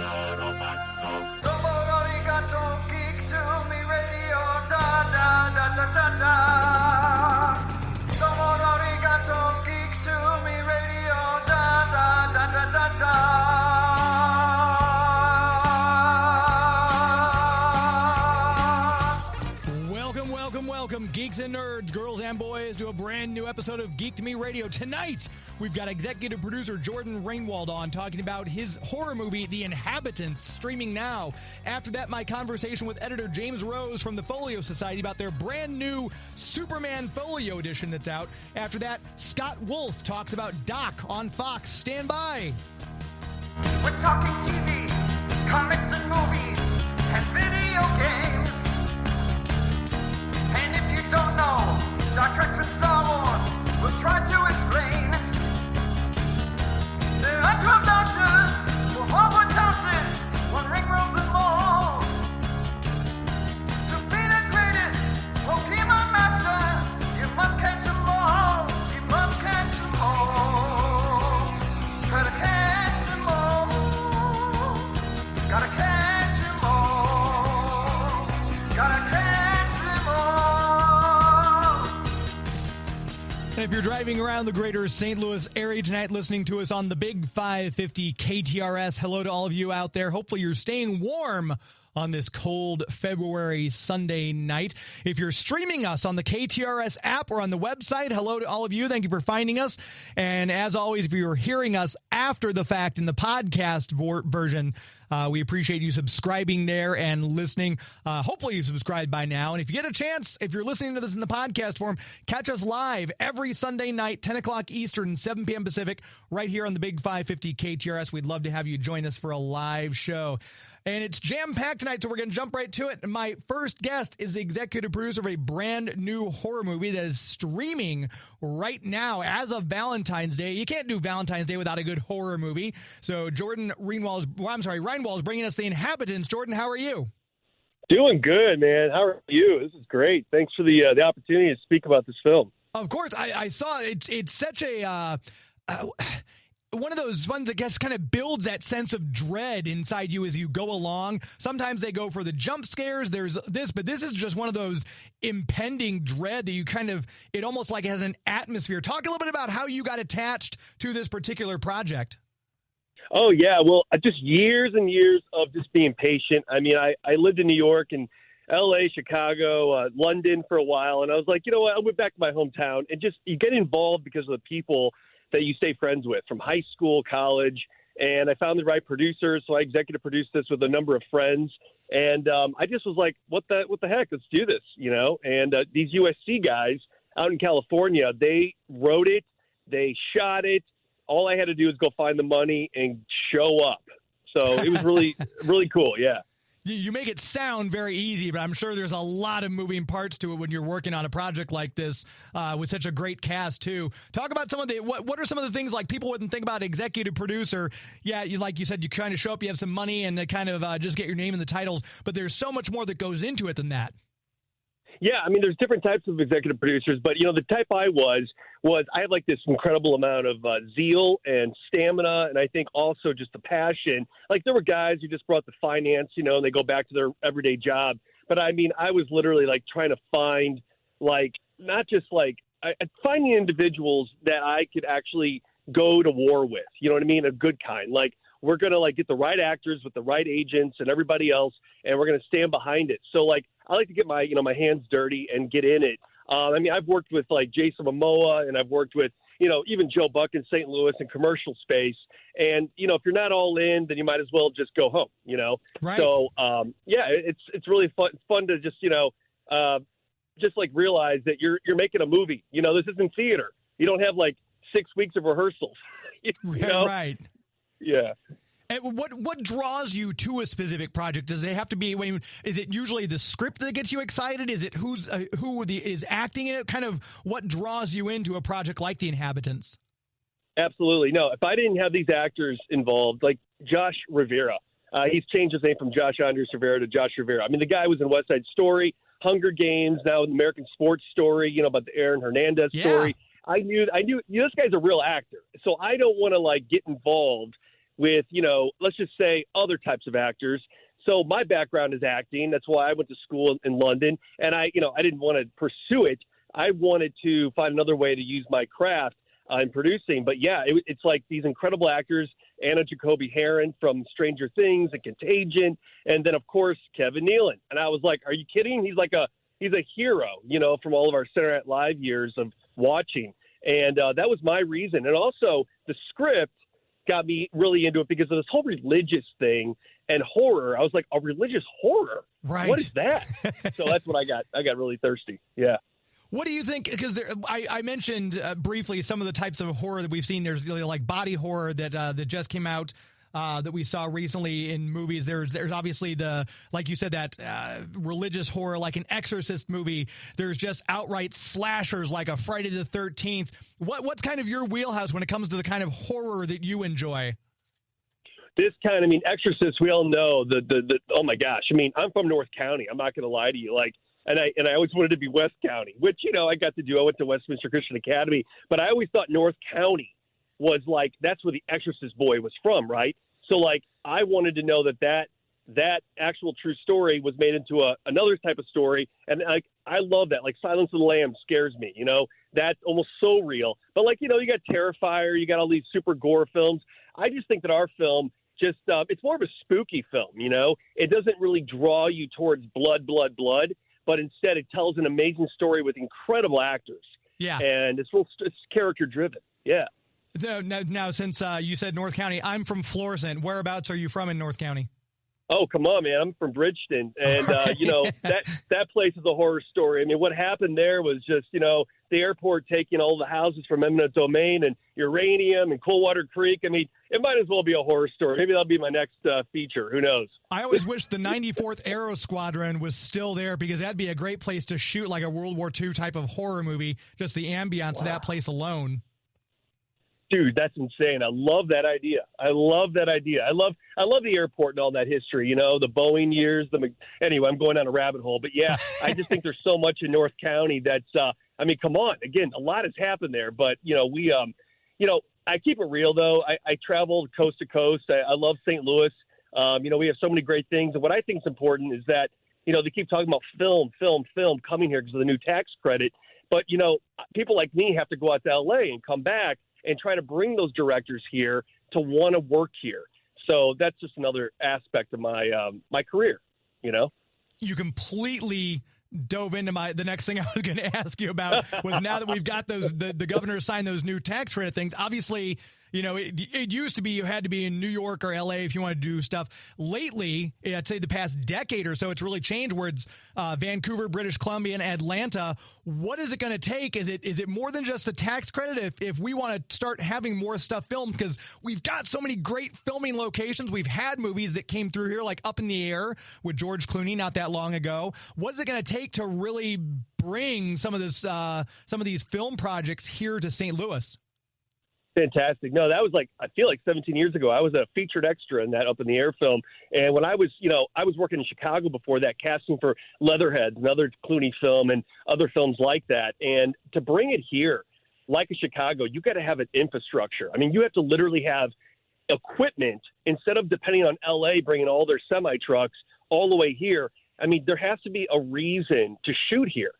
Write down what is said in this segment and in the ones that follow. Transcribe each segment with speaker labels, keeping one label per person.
Speaker 1: Geek to me radio, da da da da da da. Geek to me radio, da da da da da da. Welcome, geeks and nerds, girls and boys, to a brand new episode of Geek to Me Radio. Tonight, we've got executive producer Jordan Reinwald on talking about his horror movie, The Inhabitants, streaming now. After that, my conversation with editor James Rose from the Folio Society about their brand new Superman Folio Edition that's out. After that, Scott Wolf talks about Doc on Fox. Stand by. We're talking TV, comics and movies, and video games. And if you don't know Star Trek from Star Wars, we'll try to explain. There are 12 doctors for Hogwarts houses, one ring rules them all. To be the greatest Pokemon master, you must catch them all. You must catch them all. Try to catch them all. Gotta catch them all. Gotta catch them all. If you're driving around the greater St. Louis area tonight listening to us on the Big 550 KTRS, hello to all of you out there. Hopefully you're staying warm on this cold February Sunday night. If you're streaming us on the KTRS app or on the website, hello to all of you. Thank you for finding us. And as always, if you're hearing us after the fact in the podcast version, we appreciate you subscribing there and listening. Hopefully you've subscribed by now. And if you get a chance, if you're listening to this in the podcast form, catch us live every Sunday night, 10 o'clock Eastern, 7 p.m. Pacific, right here on the Big 550 KTRS. We'd love to have you join us for a live show. And it's jam-packed tonight, so we're going to jump right to it. And my first guest is the executive producer of a brand new horror movie that is streaming right now as of Valentine's Day. You can't do Valentine's Day without a good horror movie. So Reinwald's bringing us The Inhabitants. Jordan, how are you?
Speaker 2: Doing good, man. How are you? This is great. Thanks for the opportunity to speak about this film.
Speaker 1: Of course. I saw it's such a... one of those ones that gets kind of builds that sense of dread inside you as you go along. Sometimes they go for the jump scares. There's this, but this is just one of those impending dread that you it almost like has an atmosphere. Talk a little bit about how you got attached to this particular project.
Speaker 2: Oh, yeah. Well, just years and years of just being patient. I mean, I lived in New York and L.A., Chicago, London for a while. And I was like, you know what? I went back to my hometown and just you get involved because of the people that you stay friends with from high school, college, and I found the right producers, so I executive produced this with a number of friends, and I just was like, what the heck, let's do this, you know, and these USC guys out in California, they wrote it, they shot it, all I had to do was go find the money and show up, so it was really, really cool, yeah.
Speaker 1: You make it sound very easy, but I'm sure there's a lot of moving parts to it when you're working on a project like this with such a great cast, too. Talk about some of what are some of the things like people wouldn't think about executive producer? Yeah, like you said, you kind of show up, you have some money, and they kind of just get your name in the titles, but there's so much more that goes into it than that.
Speaker 2: Yeah, I mean, there's different types of executive producers, but, you know, the type I was I had like this incredible amount of zeal and stamina, and I think also just the passion. Like there were guys who just brought the finance, you know, and they go back to their everyday job. But I mean, I was literally like trying to find like not just like finding individuals that I could actually go to war with, you know what I mean? A good kind. Like we're going to like get the right actors with the right agents and everybody else, and we're going to stand behind it. So like I like to get my hands dirty and get in it. I mean, I've worked with like Jason Momoa, and I've worked with, you know, even Joe Buck in St. Louis in commercial space. And, you know, if you're not all in, then you might as well just go home, you know?
Speaker 1: Right.
Speaker 2: So, yeah, it's really fun. It's fun to just, you know, just like realize that you're making a movie. You know, this isn't theater. You don't have like 6 weeks of rehearsals. You know?
Speaker 1: Right.
Speaker 2: Yeah.
Speaker 1: And what draws you to a specific project? Does it have to be? Is it usually the script that gets you excited? Is it who is acting in it? Kind of what draws you into a project like The Inhabitants?
Speaker 2: Absolutely. No, if I didn't have these actors involved, like Josh Rivera, he's changed his name from Josh Andres Rivera to Josh Rivera. I mean, the guy was in West Side Story, Hunger Games, now in American Sports Story, you know, about the Aaron Hernandez story. I knew this guy's a real actor. So I don't want to like get involved with, let's just say other types of actors. So my background is acting. That's why I went to school in London, and I didn't want to pursue it. I wanted to find another way to use my craft in producing. But yeah, it's like these incredible actors, Anna Jacoby Heron from Stranger Things and Contagion, and then of course Kevin Nealon. And I was like, are you kidding? He's a hero, from all of our Saturday Night Live years of watching. And that was my reason. And also the script got me really into it because of this whole religious thing and horror. I was like, a religious horror?
Speaker 1: Right.
Speaker 2: What is that? So that's what I got. I got really thirsty. Yeah.
Speaker 1: What do you think? Because I mentioned briefly some of the types of horror that we've seen. There's like body horror that just came out that we saw recently in movies. There's obviously like you said, that religious horror, like an Exorcist movie. There's just outright slashers like a Friday the 13th. What's kind of your wheelhouse when it comes to the kind of horror that you enjoy?
Speaker 2: This kind, Exorcist, we all know the oh my gosh. I'm from North County. I'm not going to lie to you. And I always wanted to be West County, which, I got to do. I went to Westminster Christian Academy, but I always thought North County was like, that's where the Exorcist boy was from, right? So, I wanted to know that actual true story was made into another type of story. And, I love that. Like, Silence of the Lambs scares me, That's almost so real. But, you got Terrifier, you got all these super gore films. I just think that our film it's more of a spooky film, It doesn't really draw you towards blood, but instead it tells an amazing story with incredible actors.
Speaker 1: Yeah.
Speaker 2: And it's character driven. Yeah.
Speaker 1: Now, since you said North County, I'm from Florissant. Whereabouts are you from in North County?
Speaker 2: Oh, come on, man. I'm from Bridgeton. And, that place is a horror story. What happened there was just, the airport taking all the houses from eminent domain and uranium and Coldwater Creek. It might as well be a horror story. Maybe that'll be my next feature. Who knows?
Speaker 1: I always wish the 94th Aero Squadron was still there because that'd be a great place to shoot like a World War II type of horror movie, just the ambiance of that place alone.
Speaker 2: Dude, that's insane. I love that idea. I love the airport and all that history, the Boeing years. Anyway, I'm going down a rabbit hole. But, yeah, I just think there's so much in North County that's come on. Again, a lot has happened there. But, we I keep it real, though. I travel coast to coast. I love St. Louis. We have so many great things. And what I think is important is that, they keep talking about film coming here because of the new tax credit. But, people like me have to go out to L.A. and come back and try to bring those directors here to want to work here. So that's just another aspect of my my career, You
Speaker 1: completely dove into the next thing I was going to ask you about was now that we've got the governor signed those new tax credit things. Obviously, it used to be you had to be in New York or LA if you want to do stuff. Lately, I'd say the past decade or so, it's really changed where it's Vancouver, British Columbia, and Atlanta. What is it going to take? Is it more than just the tax credit if we want to start having more stuff filmed? Because we've got so many great filming locations. We've had movies that came through here like Up in the Air with George Clooney not that long ago. What is it going to take to really bring some of these film projects here to St. Louis?
Speaker 2: Fantastic. No, that was I feel like 17 years ago. I was a featured extra in that Up in the Air film. And when I was working in Chicago before that, casting for Leatherheads, another Clooney film, and other films like that. And to bring it here, like a Chicago, you got to have an infrastructure. You have to literally have equipment instead of depending on LA bringing all their semi trucks all the way here. There has to be a reason to shoot here.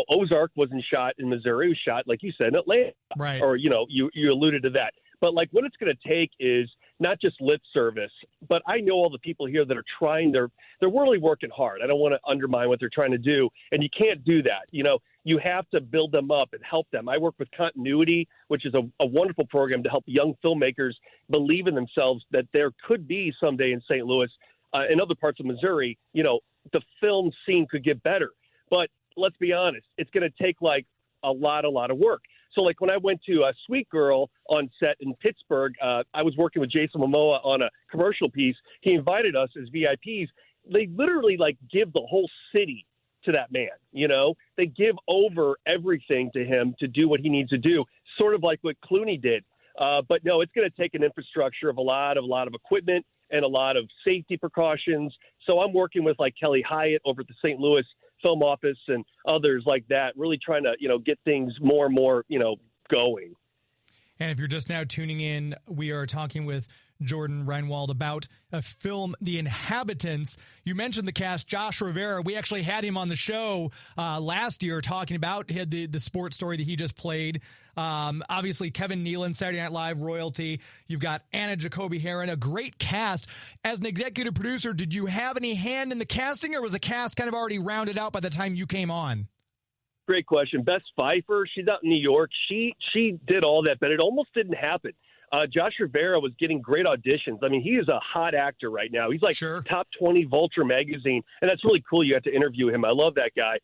Speaker 2: Ozark wasn't shot in Missouri. It was shot, like you said, in Atlanta.
Speaker 1: Right.
Speaker 2: Or, you alluded to that. But, what it's going to take is not just lip service, but I know all the people here that are trying. They're really working hard. I don't want to undermine what they're trying to do. And you can't do that. You have to build them up and help them. I work with Continuity, which is a wonderful program to help young filmmakers believe in themselves that there could be someday in St. Louis, in other parts of Missouri, the film scene could get better. But let's be honest, it's going to take a lot of work. So when I went to Sweet Girl on set in Pittsburgh, I was working with Jason Momoa on a commercial piece. He invited us as VIPs. They literally give the whole city to that man. They give over everything to him to do what he needs to do, sort of like what Clooney did. But no, it's going to take an infrastructure of a lot of equipment and a lot of safety precautions. So I'm working with Kelly Hyatt over at the St. Louis Film Office and others like that, really trying to, get things more and more, going.
Speaker 1: And if you're just now tuning in, we are talking with Jordan Reinwald, about a film, The Inhabitants. You mentioned the cast, Josh Rivera. We actually had him on the show last year talking about the sports story that he just played. Obviously, Kevin Nealon, Saturday Night Live royalty. You've got Anna Jacoby Heron, a great cast. As an executive producer, did you have any hand in the casting, or was the cast kind of already rounded out by the time you came on?
Speaker 2: Great question. Bess Pfeiffer, she's out in New York. She did all that, but it almost didn't happen. Josh Rivera was getting great auditions. I mean, he is a hot actor right now. He's like top 20 Vulture magazine, and that's really cool. You got to interview him. I love that guy.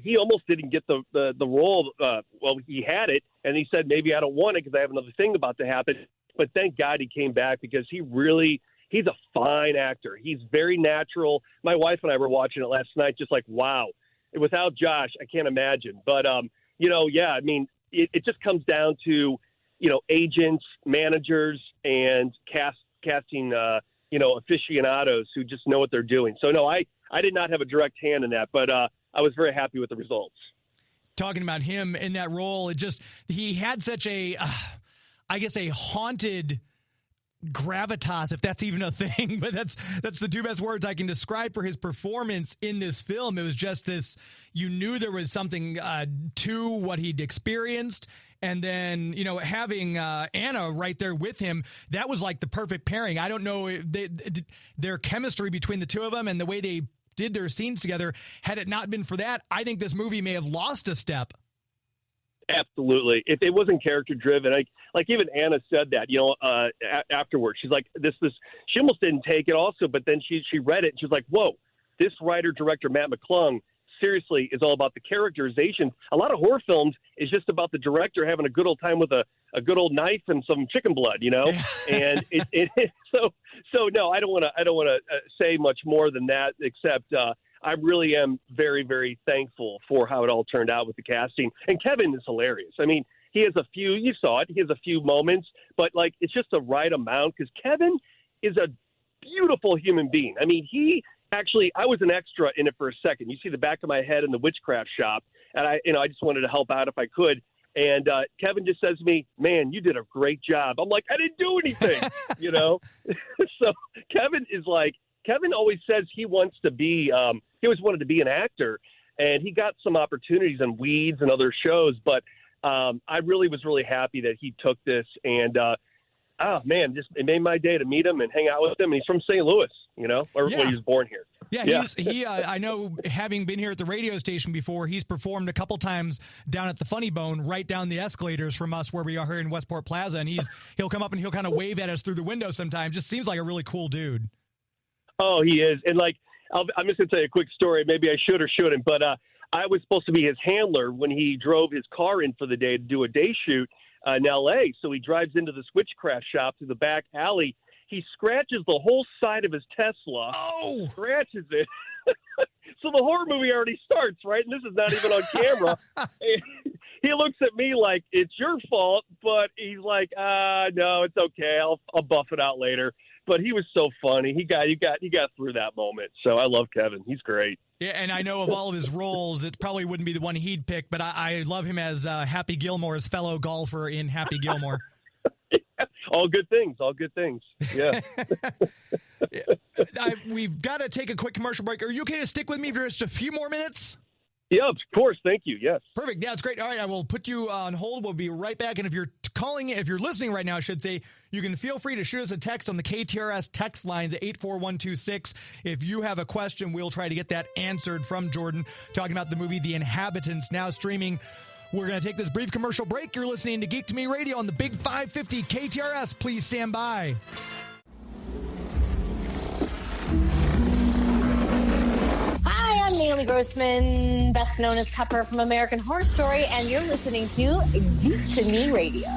Speaker 2: He almost didn't get the role. Well, he had it, and he said, maybe I don't want it because I have another thing about to happen. But thank God he came back, because he's a fine actor. He's very natural. My wife and I were watching it last night, just like, wow. Without Josh, I can't imagine. But, I mean, it just comes down to, agents, managers, and casting, aficionados who just know what they're doing. So, no, I did not have a direct hand in that, but I was very happy with the results.
Speaker 1: Talking about him in that role, he had such a haunted gravitas, if that's even a thing, but that's the two best words I can describe for his performance in this film. It was just this, you knew there was something to what he'd experienced, and then having Anna right there with him, that was like the perfect pairing. I don't know if their chemistry between the two of them and the way they did their scenes together, had it not been for that, I think this movie may have lost a step.
Speaker 2: Absolutely. If it wasn't character driven, like even Anna said that, afterwards, she's like, this, she almost didn't take it also, but then she read it and she's like, whoa, this writer, director, Matt McClung, seriously is all about the characterization. A lot of horror films is just about the director having a good old time with a good old knife and some chicken blood, and so no, I don't want to say much more than that, except, I really am very, very thankful for how it all turned out with the casting. And Kevin is hilarious. I mean, he has you saw it, he has a few moments, but it's just the right amount, because Kevin is a beautiful human being. I mean, I was an extra in it for a second. You see the back of my head in the witchcraft shop, and I just wanted to help out if I could. And Kevin just says to me, man, you did a great job. I'm like, I didn't do anything, So Kevin always says he always wanted to be an actor, and he got some opportunities in Weeds and other shows. But I really was really happy that he took this, and it made my day to meet him and hang out with him. And he's from St. Louis, he was born here.
Speaker 1: Yeah, I know, having been here at the radio station before, he's performed a couple times down at the Funny Bone, right down the escalators from us where we are here in Westport Plaza, and he'll come up and he'll kind of wave at us through the window sometimes. Just seems like a really cool dude.
Speaker 2: Oh, he is. And I'm just going to tell you a quick story. Maybe I should or shouldn't, but I was supposed to be his handler when he drove his car in for the day to do a day shoot in L.A. So he drives into the switchcraft shop through the back alley. He scratches the whole side of his Tesla. Oh! Scratches it. So the horror movie already starts, right? And this is not even on camera. He looks at me like, it's your fault, but he's like, no, it's okay. I'll buff it out later. But he was so funny. He got through that moment. So I love Kevin. He's great.
Speaker 1: Yeah, and I know of all of his roles, it probably wouldn't be the one he'd pick, but I love him as Happy Gilmore's fellow golfer in Happy Gilmore.
Speaker 2: All good things. Yeah.
Speaker 1: We've got to take a quick commercial break. Are you okay to stick with me for just a few more minutes?
Speaker 2: Yeah, of course. Thank you. Yes.
Speaker 1: Perfect. Yeah, it's great. All right, I will put you on hold. We'll be right back. And if you're listening right now, I should say, you can feel free to shoot us a text on the KTRS text lines at 84126. If you have a question, we'll try to get that answered from Jordan, talking about the movie The Inhabitants, now streaming. We're going to take this brief commercial break. You're listening to Geek to Me Radio on the Big 550 KTRS. Please stand by.
Speaker 3: Hi, I'm Naomi Grossman, best known as Pepper from American Horror Story, and you're listening to Geek to Me Radio.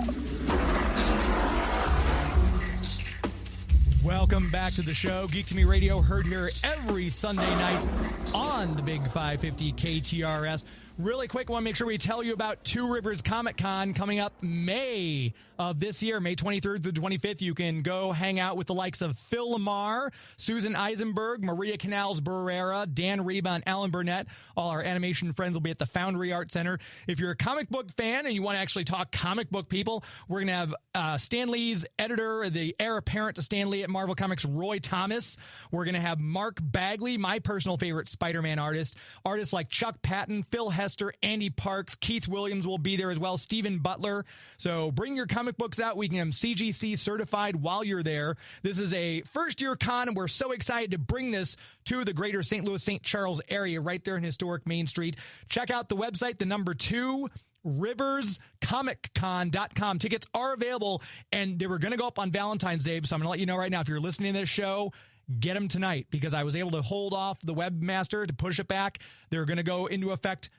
Speaker 1: Welcome back to the show. Geek to Me Radio, heard here every Sunday night on the Big 550 KTRS. Really quick, I want to make sure we tell you about Two Rivers Comic Con coming up May of this year, May 23rd through 25th. You can go hang out with the likes of Phil Lamar, Susan Eisenberg, Maria Canals-Barrera, Dan Reba, and Alan Burnett. All our animation friends will be at the Foundry Art Center. If you're a comic book fan and you want to actually talk comic book people, we're going to have Stan Lee's editor, the heir apparent to Stan Lee at Marvel Comics, Roy Thomas. We're going to have Mark Bagley, my personal favorite Spider-Man artist. Artists like Chuck Patton, Phil Hester, Andy Parks, Keith Williams will be there as well, Stephen Butler. So bring your comic books out. We can have them CGC certified while you're there. This is a first-year con, and we're so excited to bring this to the greater St. Louis, St. Charles area right there in historic Main Street. Check out the website, the number 2, riverscomiccon.com. Tickets are available, and they were going to go up on Valentine's Day, so I'm going to let you know right now, if you're listening to this show, get them tonight, because I was able to hold off the webmaster to push it back. They're going to go into effect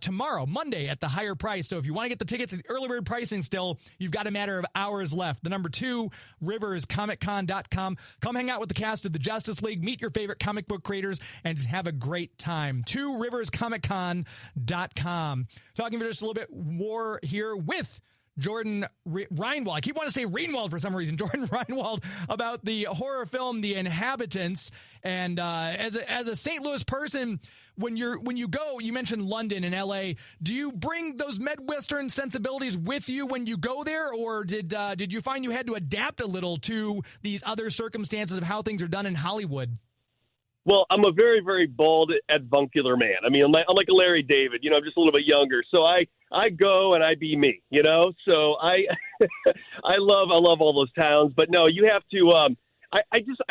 Speaker 1: tomorrow, Monday, at the higher price. So if you want to get the tickets at the early bird pricing still, you've got a matter of hours left. The number 2, riverscomiccon.com. Come hang out with the cast of the Justice League, meet your favorite comic book creators, and just have a great time. 2riverscomiccon.com. Talking for just a little bit more here with Jordan Reinwald. I keep wanting to say Reinwald for some reason. Jordan Reinwald, about the horror film The Inhabitants. And as a St. Louis person, when you go, you mentioned London and LA. Do you bring those Midwestern sensibilities with you when you go there, or did you find you had to adapt a little to these other circumstances of how things are done in Hollywood?
Speaker 2: Well, I'm a very, very bald, avuncular man. I mean, I'm like a Larry David, I'm just a little bit younger. So I go and I be me, So I love all those towns. But no, you have to I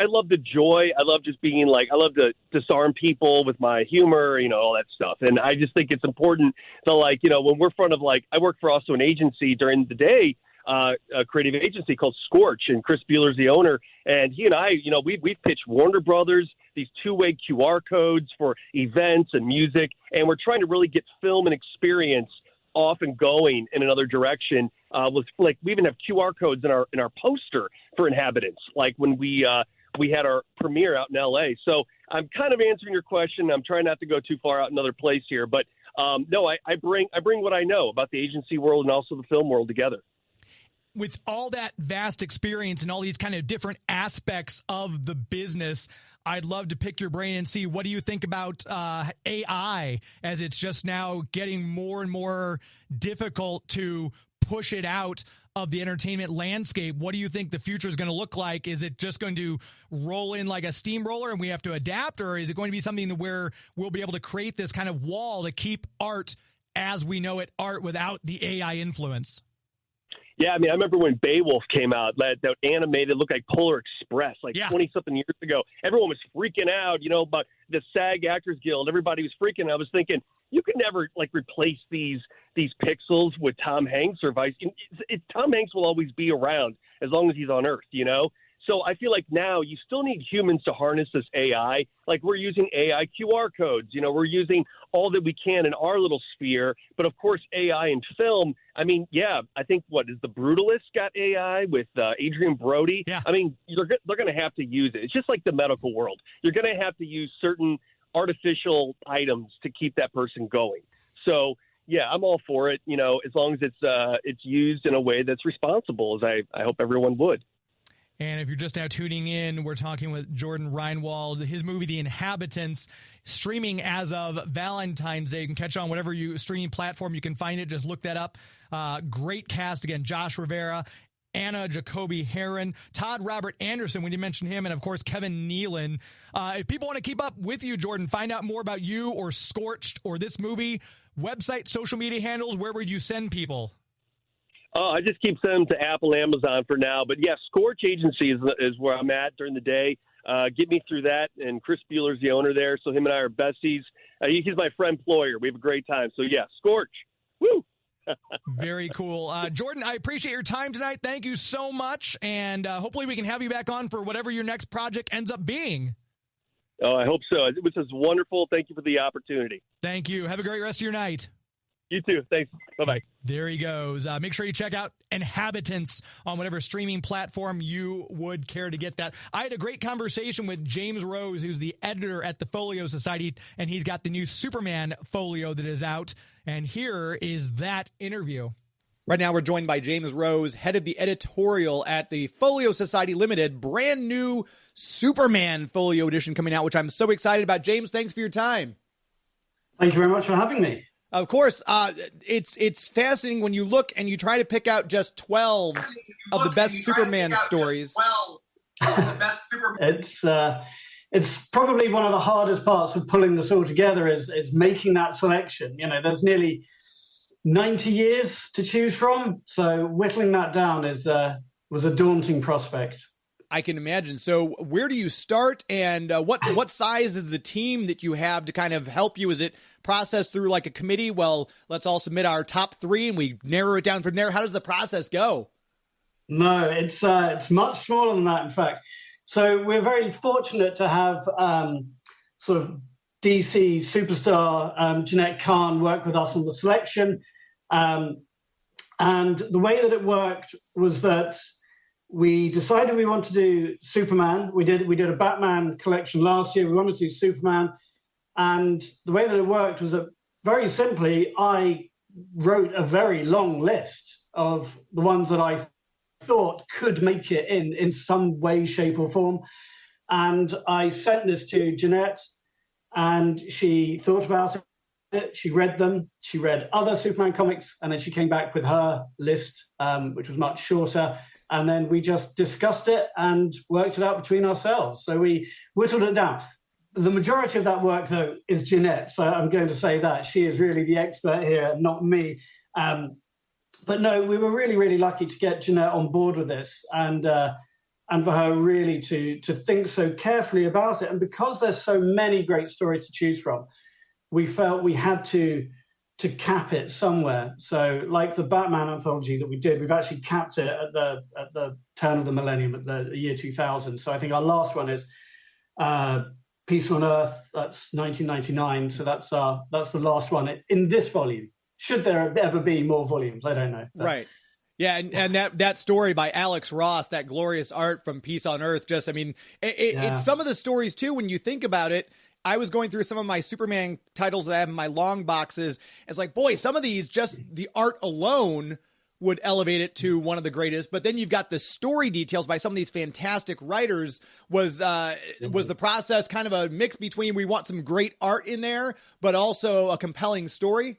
Speaker 2: love the joy. I love just being I love to disarm people with my humor, all that stuff. And I just think it's important to when we're in front of I work for also an agency during the day, a creative agency called Scorch, and Chris Bueller's the owner. And he and I, we've pitched Warner Brothers these two-way QR codes for events and music, and we're trying to really get film and experience off and going in another direction. We even have QR codes in our poster for Inhabitants, like when we had our premiere out in LA. So I'm kind of answering your question. I'm trying not to go too far out another place here, but no, I bring what I know about the agency world and also the film world together.
Speaker 1: With all that vast experience and all these kind of different aspects of the business, I'd love to pick your brain and see, what do you think about AI, as it's just now getting more and more difficult to push it out of the entertainment landscape? What do you think the future is going to look like? Is it just going to roll in like a steamroller and we have to adapt, or is it going to be something where we'll be able to create this kind of wall to keep art as we know it, art without the AI influence?
Speaker 2: Yeah, I mean, I remember when Beowulf came out, that animated, looked like Polar Express, 20-something years ago. Everyone was freaking out, about the SAG Actors Guild. Everybody was freaking. I was thinking, you can never, replace these pixels with Tom Hanks or vice. Tom Hanks will always be around as long as he's on Earth, So I feel like now you still need humans to harness this AI. We're using AI QR codes. We're using all that we can in our little sphere. But, of course, AI and film, I mean, yeah, I think, The Brutalist got AI with Adrian Brody?
Speaker 1: Yeah.
Speaker 2: I mean, they're going to have to use it. It's just like the medical world. You're going to have to use certain artificial items to keep that person going. So, yeah, I'm all for it, as long as it's used in a way that's responsible, as I hope everyone would.
Speaker 1: And if you're just now tuning in, we're talking with Jordan Reinwald. His movie, The Inhabitants, streaming as of Valentine's Day. You can catch it on whatever streaming platform you can find it. Just look that up. Great cast. Again, Josh Rivera, Anna Jacoby Heron, Todd Robert Anderson, when you mentioned him, and, of course, Kevin Nealon. If people want to keep up with you, Jordan, find out more about you or Scorched or this movie, website, social media handles, where would you send people?
Speaker 2: I just keep sending them to Apple, Amazon for now. But, yeah, Scorch Agency is where I'm at during the day. Get me through that. And Chris Bueller's the owner there, so him and I are besties. He's my friend employer. We have a great time. So, yeah, Scorch. Woo!
Speaker 1: Very cool. Jordan, I appreciate your time tonight. Thank you so much. And hopefully we can have you back on for whatever your next project ends up being.
Speaker 2: Oh, I hope so. It was just wonderful. Thank you for the opportunity.
Speaker 1: Thank you. Have a great rest of your night.
Speaker 2: You too. Thanks. Bye-bye.
Speaker 1: There he goes. Make sure you check out Inhabitants on whatever streaming platform you would care to get that. I had a great conversation with James Rose, who's the editor at the Folio Society, and he's got the new Superman Folio that is out. And here is that interview. Right now, we're joined by James Rose, head of the editorial at the Folio Society Limited, brand new Superman Folio Edition coming out, which I'm so excited about. James, thanks for your time.
Speaker 4: Thank you very much for having me.
Speaker 1: Of course, it's fascinating when you look and you try to pick out just 12 of the best Superman stories.
Speaker 4: It's probably one of the hardest parts of pulling this all together is making that selection. You know, there's nearly 90 years to choose from, so whittling that down was a daunting prospect.
Speaker 1: I can imagine. So where do you start, and what size is the team that you have to kind of help you? Is it processed through like a committee? Well, let's all submit our top 3 and we narrow it down from there. How does the process go?
Speaker 4: No, it's much smaller than that, in fact. So we're very fortunate to have sort of DC superstar Jeanette Kahn work with us on the selection. And the way that it worked was that we decided we want to do Superman. We did a Batman collection last year. We wanted to do Superman. And the way that it worked was that very simply, I wrote a very long list of the ones that I thought could make it in some way, shape or form. And I sent this to Jeanette, and she thought about it. She read them. She read other Superman comics, and then she came back with her list, which was much shorter. And then we just discussed it and worked it out between ourselves. So we whittled it down. The majority of that work, though, is Jeanette. So I'm going to say that she is really the expert here, not me. But no, we were really, really lucky to get Jeanette on board with this, and for her really to think so carefully about it. And because there's so many great stories to choose from, we felt we had to cap it somewhere. So like the Batman anthology that we did, we've actually capped it at the turn of the millennium, at the year 2000. So I think our last one is Peace on Earth. That's 1999. So that's the last one in this volume. Should there ever be more volumes? I don't know.
Speaker 1: Right. Yeah, and that story by Alex Ross, that glorious art from Peace on Earth, just, I mean, it's some of the stories, too, when you think about it. I was going through some of my Superman titles that I have in my long boxes. It's like, boy, some of these, just the art alone would elevate it to one of the greatest. But then you've got the story details by some of these fantastic writers. Was the process kind of a mix between we want some great art in there, but also a compelling story?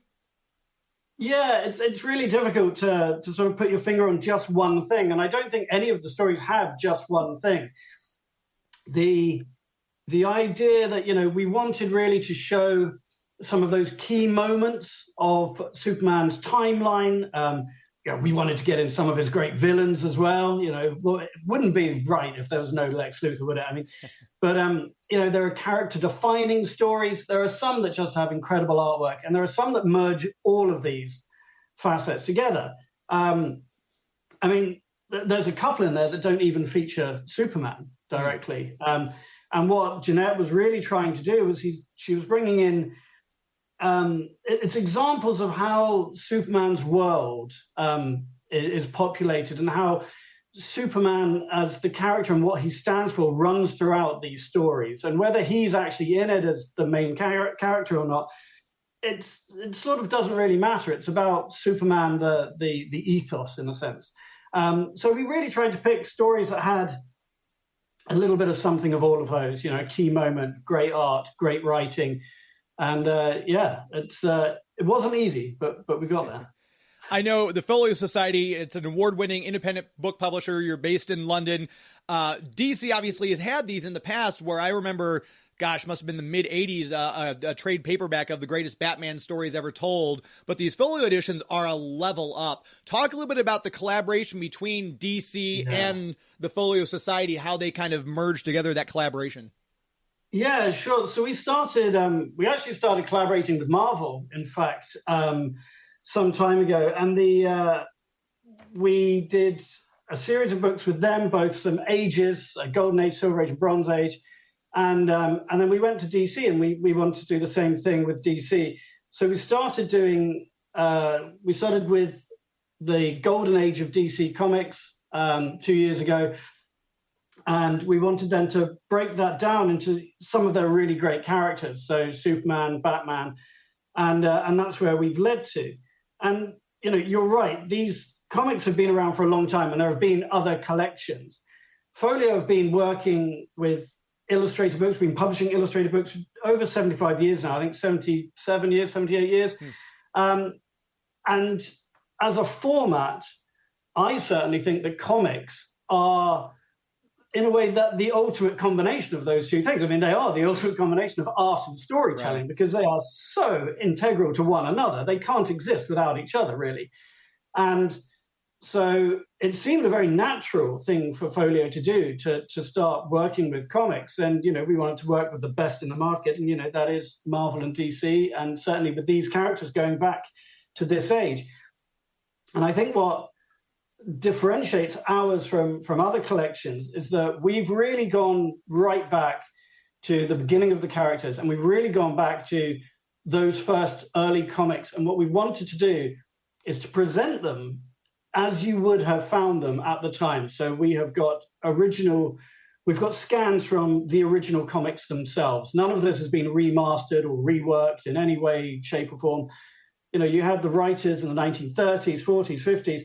Speaker 4: Yeah, it's really difficult to sort of put your finger on just one thing. And I don't think any of the stories have just one thing. The idea that, you know, we wanted really to show some of those key moments of Superman's timeline. We wanted to get in some of his great villains as well. You know, well, it wouldn't be right if there was no Lex Luthor, would it? I mean, but, you know, there are character-defining stories. There are some that just have incredible artwork, and there are some that merge all of these facets together. I mean, there's a couple in there that don't even feature Superman directly. And what Jeanette was really trying to do was she was bringing in it's examples of how Superman's world is populated, and how Superman as the character and what he stands for runs throughout these stories. And whether he's actually in it as the main character or not, it sort of doesn't really matter. It's about Superman, the ethos, in a sense. So we really tried to pick stories that had a little bit of something of all of those, you know, key moment, great art, great writing. And it wasn't easy, but we got there.
Speaker 1: I know the Folio Society, it's an award-winning independent book publisher. You're based in London. DC obviously has had these in the past, where I remember, gosh, must have been the mid-'80s, a trade paperback of the greatest Batman stories ever told. But these Folio editions are a level up. Talk a little bit about the collaboration between DC and the Folio Society, how they kind of merged together, that collaboration.
Speaker 4: Yeah, sure. So we actually started collaborating with Marvel, in fact, some time ago. And we did a series of books with them, both some ages, Golden Age, Silver Age, and Bronze Age. And then we went to DC, and we wanted to do the same thing with DC. So we started doing we started with the golden age of DC Comics 2 years ago. And we wanted then to break that down into some of their really great characters. So Superman, Batman, and that's where we've led to. And, you know, you're right. These comics have been around for a long time, and there have been other collections. Folio have been working with illustrated books, been publishing illustrated books over 75 years now, I think 77 years, 78 years. And as a format, I certainly think that comics are, in a way, that the ultimate combination of those two things. I mean, they are the ultimate combination of art and storytelling, because they are so integral to one another. They can't exist without each other, really. And so it seemed a very natural thing for Folio to do, to start working with comics. And, you know, we wanted to work with the best in the market. And, you know, that is Marvel and DC, and certainly with these characters going back to this age. And I think what differentiates ours from other collections is that we've really gone right back to the beginning of the characters, and we've really gone back to those first early comics. And what we wanted to do is to present them as you would have found them at the time. So we have got we've got scans from the original comics themselves. None of this has been remastered or reworked in any way, shape, or form. You know, you had the writers in the 1930s, 40s, 50s.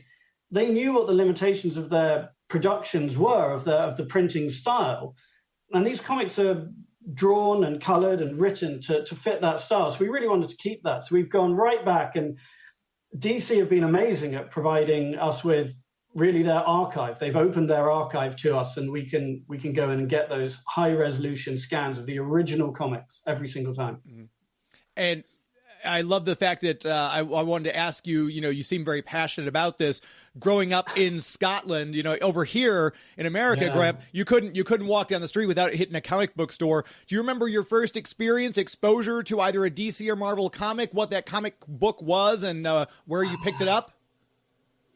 Speaker 4: They knew what the limitations of their productions were, of the printing style. And these comics are drawn and colored and written to fit that style. So we really wanted to keep that. So we've gone right back, and DC have been amazing at providing us with really their archive. They've opened their archive to us, and we can go in and get those high resolution scans of the original comics every single time.
Speaker 1: And I love the fact that I wanted to ask you, you know, you seem very passionate about this. Growing up in Scotland, you know, over here in America, growing up, you couldn't walk down the street without hitting a comic book store. Do you remember your first exposure to either a DC or Marvel comic, what that comic book was, and where you picked it up?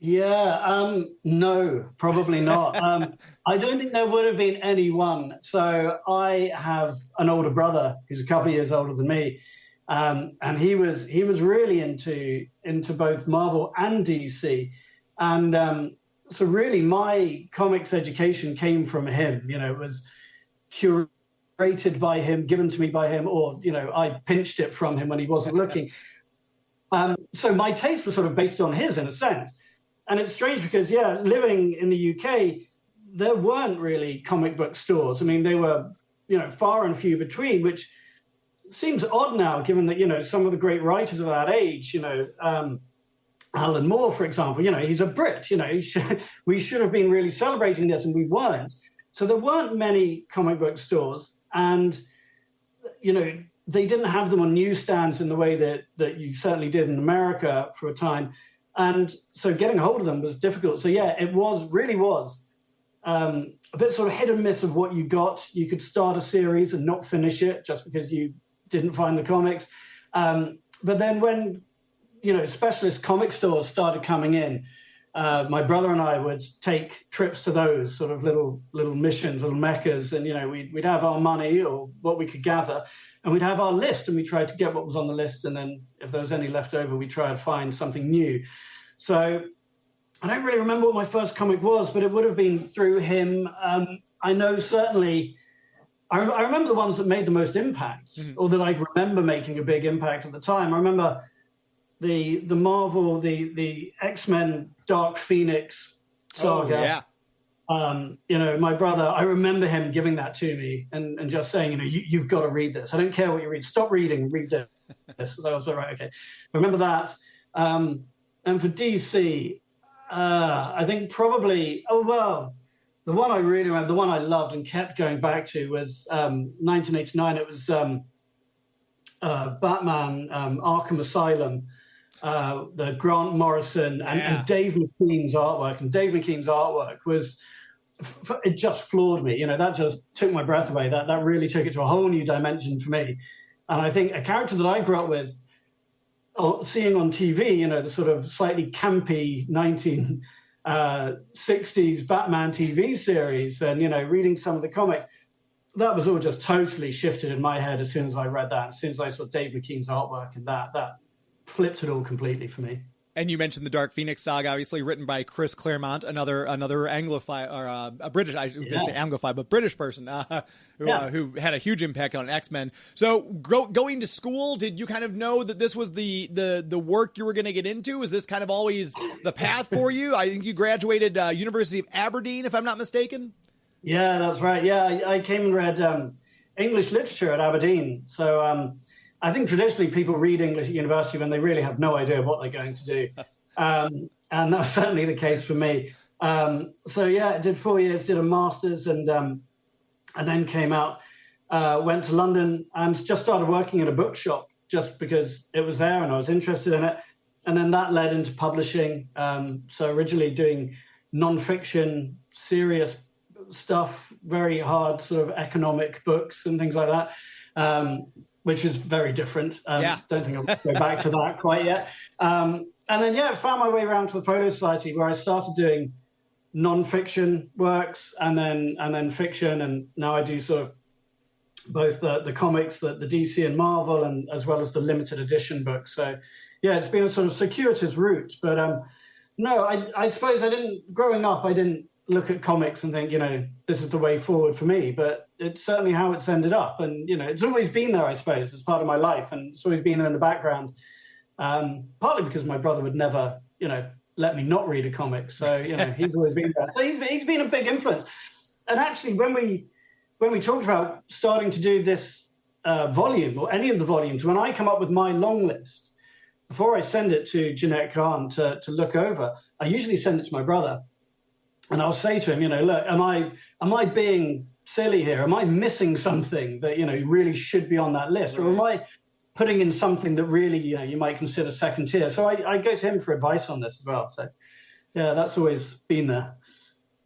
Speaker 4: Yeah, no, probably not. I don't think there would have been any one. So I have an older brother who's a couple of years older than me. And he was really into both Marvel and DC. And so really my comics education came from him. You know, it was curated by him, given to me by him, or, you know, I pinched it from him when he wasn't looking. So my taste was sort of based on his, in a sense. And it's strange because, living in the UK, there weren't really comic book stores. I mean, they were, you know, far and few between, which seems odd now, given that, you know, some of the great writers of that age, you know, Alan Moore, for example, you know, he's a Brit, you know, we should have been really celebrating this, and we weren't. So there weren't many comic book stores, and, you know, they didn't have them on newsstands in the way that you certainly did in America for a time. And so getting a hold of them was difficult. So, it really was a bit sort of hit and miss of what you got. You could start a series and not finish it just because you didn't find the comics. But then when, you know, specialist comic stores started coming in, my brother and I would take trips to those sort of little missions, little meccas, and, you know, we'd have our money or what we could gather, and we'd have our list, and we tried to get what was on the list, and then if there was any left over, we tried to find something new. So I don't really remember what my first comic was, but it would have been through him. I know certainly I remember the ones that made the most impact, or that I remember making a big impact at the time. I remember the Marvel, the X-Men Dark Phoenix saga. You know, my brother, I remember him giving that to me and just saying, you know, you've got to read this. I don't care what you read. Stop reading. Read this. So I was all right. Okay. I remember that. And for DC, I think probably, the one I really remember, the one I loved and kept going back to was 1989. It was Batman Arkham Asylum, the Grant Morrison and Dave McKean's artwork. And Dave McKean's artwork was, it just floored me. You know, that just took my breath away. That really took it to a whole new dimension for me. And I think a character that I grew up with, seeing on TV, you know, the sort of slightly campy 1960s Batman TV series, and, you know, reading some of the comics, that was all just totally shifted in my head as soon as I read that. As soon as I saw Dave McKean's artwork, and that flipped it all completely for me.
Speaker 1: And you mentioned the Dark Phoenix saga, obviously written by Chris Claremont, another Anglophile, or a British, I should say Anglophile, but British person who had a huge impact on X-Men. So going to school, did you kind of know that this was the work you were going to get into? Is this kind of always the path for you? I think you graduated University of Aberdeen, if I'm not mistaken.
Speaker 4: Yeah, that's right. Yeah, I came and read English literature at Aberdeen. So I think traditionally people read English at university when they really have no idea what they're going to do. And that's certainly the case for me. So yeah, I did 4 years, did a master's, and then came out, went to London and just started working at a bookshop just because it was there and I was interested in it. And then that led into publishing. So originally doing nonfiction, serious stuff, very hard sort of economic books and things like that. Which is very different. Don't think I'll go back to that quite yet. And then, found my way around to the Folio Society, where I started doing non-fiction works and then fiction. And now I do sort of both the comics, the DC and Marvel, and as well as the limited edition books. So, it's been a sort of circuitous route. But no, I suppose growing up, I didn't look at comics and think, this is the way forward for me, but it's certainly how it's ended up. And, it's always been there, I suppose, as part of my life. And it's always been there in the background, partly because my brother would never, let me not read a comic. So, he's always been there. So he's been a big influence. And actually, when we talked about starting to do this volume or any of the volumes, when I come up with my long list, before I send it to Jeanette Kahn to look over, I usually send it to my brother. And I'll say to him, look, am I being silly here? Am I missing something that, really should be on that list? Right. Or am I putting in something that really, you might consider second tier? So I go to him for advice on this as well. So, that's always been there.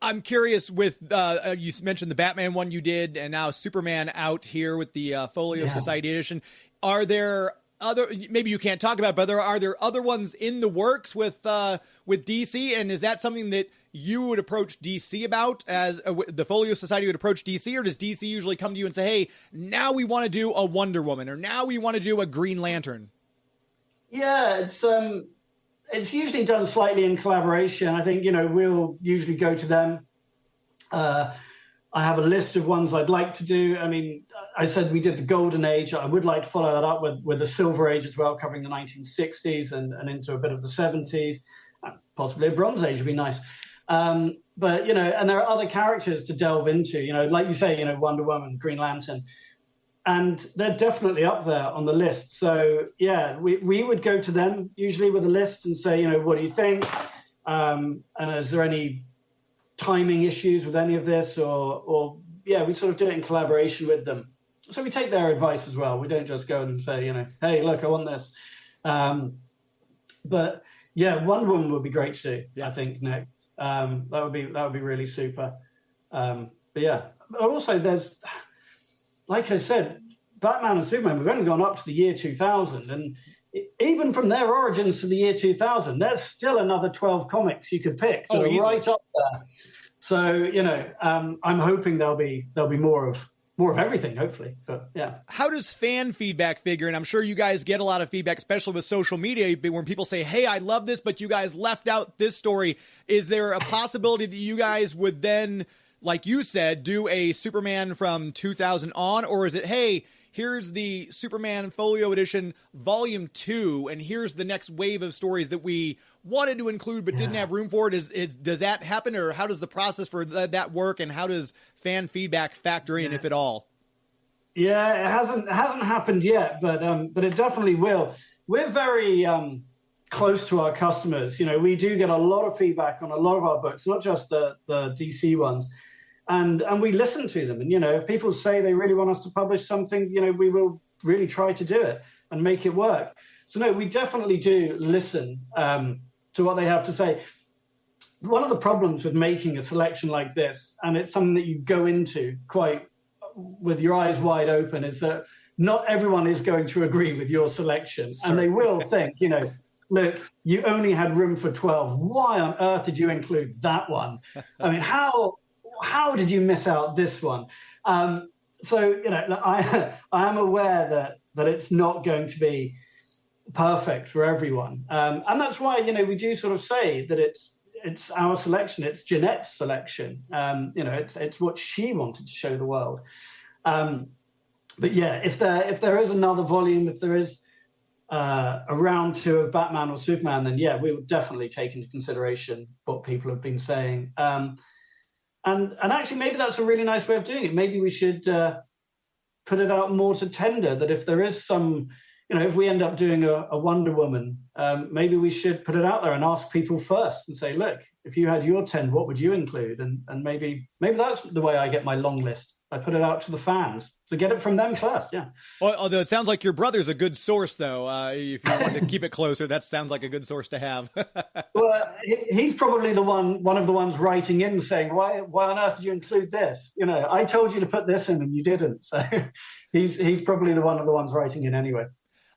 Speaker 1: I'm curious with, you mentioned the Batman one you did, and now Superman out here with the Folio Society edition. Are there other, maybe you can't talk about, but are there other ones in the works with DC? And is that something that you would approach DC about, as the Folio Society would approach DC, or does DC usually come to you and say, hey, now we want to do a Wonder Woman, or now we want to do a Green Lantern?
Speaker 4: Yeah, it's usually done slightly in collaboration. I think, we'll usually go to them. I have a list of ones I'd like to do. I mean, I said we did the Golden Age. I would like to follow that up with the Silver Age as well, covering the 1960s and into a bit of the 70s. Possibly a Bronze Age would be nice. But, and there are other characters to delve into, like you say, Wonder Woman, Green Lantern, and they're definitely up there on the list. So, we would go to them usually with a list and say, what do you think? And is there any timing issues with any of this? Or we sort of do it in collaboration with them. So we take their advice as well. We don't just go and say, hey, look, I want this. But Wonder Woman would be great to do, I think, next. That would be really super. But also there's, like I said, Batman and Superman, we've only gone up to the year 2000, and even from their origins to the year 2000, there's still another 12 comics you could pick that are right up there. So I'm hoping there'll be more of everything, hopefully. But
Speaker 1: how does fan feedback figure? And I'm sure you guys get a lot of feedback, especially with social media, when people say, hey, I love this, but you guys left out this story. Is there a possibility that you guys would then, like you said, do a Superman from 2000 on? Or is it, hey, here's the Superman Folio Edition Volume 2, and here's the next wave of stories that we wanted to include but didn't have room for? Does that happen, or how does the process for that work, and how does fan feedback factor in, if at all?
Speaker 4: Yeah, it hasn't happened yet, but it definitely will. We're very close to our customers. We do get a lot of feedback on a lot of our books, not just the DC ones. And we listen to them. And, if people say they really want us to publish something, we will really try to do it and make it work. So, no, we definitely do listen to what they have to say. One of the problems with making a selection like this, and it's something that you go into quite with your eyes wide open, is that not everyone is going to agree with your selection. Sure. And they will think, look, you only had room for 12. Why on earth did you include that one? I mean, how did you miss out this one? So, I am aware that it's not going to be perfect for everyone. And that's why, we do sort of say that it's our selection, it's Jeanette's selection. It's what she wanted to show the world. But yeah, if there is another volume, if there is a round 2 of Batman or Superman, then yeah, we would definitely take into consideration what people have been saying. And actually, maybe that's a really nice way of doing it. Maybe we should put it out more to tender, that if there is some, if we end up doing a Wonder Woman, maybe we should put it out there and ask people first and say, look, if you had your 10, what would you include? And maybe that's the way I get my long list. I put it out to the fans. So get it from them first, yeah.
Speaker 1: Well, although it sounds like your brother's a good source, though. If you want to keep it closer, that sounds like a good source to have.
Speaker 4: Well, he's probably one of the ones writing in saying, why on earth did you include this? I told you to put this in and you didn't. So he's probably one of the ones writing in anyway.